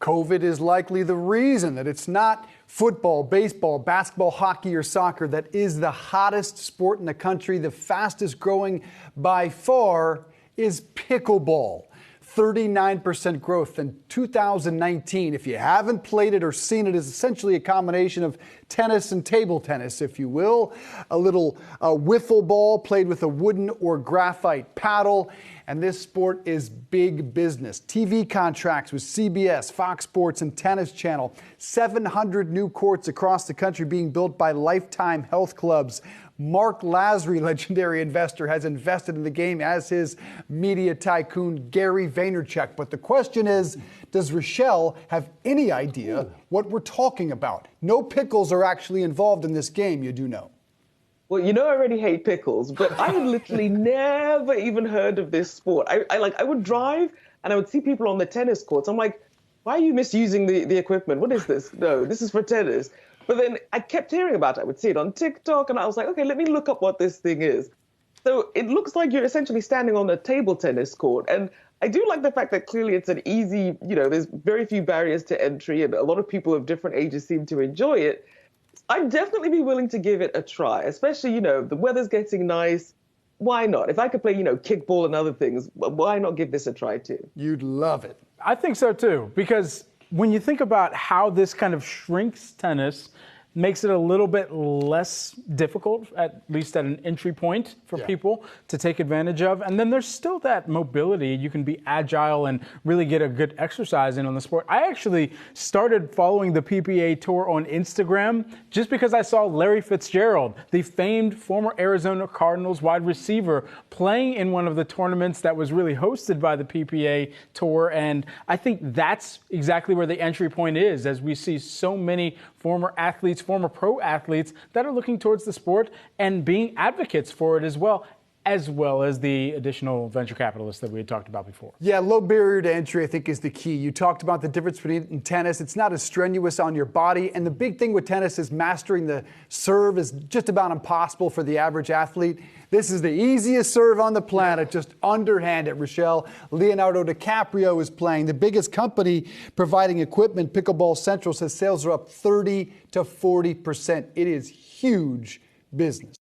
COVID is likely the reason that it's not football, baseball, basketball, hockey, or soccer that is the hottest sport in the country. The fastest growing by far is pickleball. 39% growth in 2019. If you haven't played it or seen it, it's essentially a combination of tennis and table tennis, if you will. A little wiffle ball played with a wooden or graphite paddle. And this sport is big business. TV contracts with CBS, Fox Sports, and Tennis Channel. 700 new courts across the country being built by Lifetime Health Clubs. Mark Lazary, legendary investor, has invested in the game, as his media tycoon Gary Vaynerchuk. But the question is, does Rachelle have any idea what we're talking about? No pickles are actually involved in this game, you do know. Well, you know I already hate pickles, but I had literally never even heard of this sport. I would drive and I would see people on the tennis courts. I'm like, why are you misusing the equipment? What is this? No, this is for tennis. But then I kept hearing about it. I would see it on TikTok, and I was like, okay, let me look up what this thing is. So it looks like you're essentially standing on a table tennis court. And I do like the fact that clearly it's an easy, there's very few barriers to entry, and a lot of people of different ages seem to enjoy it. I'd definitely be willing to give it a try, especially, the weather's getting nice. Why not? If I could play, kickball and other things, why not give this a try too? You'd love it. I think so too, because when you think about how this kind of shrinks tennis, makes it a little bit less difficult, at least at an entry point for people to take advantage of. And then there's still that mobility. You can be agile and really get a good exercise in on the sport. I actually started following the PPA Tour on Instagram just because I saw Larry Fitzgerald, the famed former Arizona Cardinals wide receiver, playing in one of the tournaments that was really hosted by the PPA Tour. And I think that's exactly where the entry point is, as we see so many former athletes, former pro athletes that are looking towards the sport and being advocates for it as well as the additional venture capitalists that we had talked about before. Yeah, low barrier to entry, I think, is the key. You talked about the difference between tennis. It's not as strenuous on your body. And the big thing with tennis is mastering the serve is just about impossible for the average athlete. This is the easiest serve on the planet, just underhand at Rachelle. Leonardo DiCaprio is playing. The biggest company providing equipment, Pickleball Central, says sales are up 30 to 40%. It is huge business.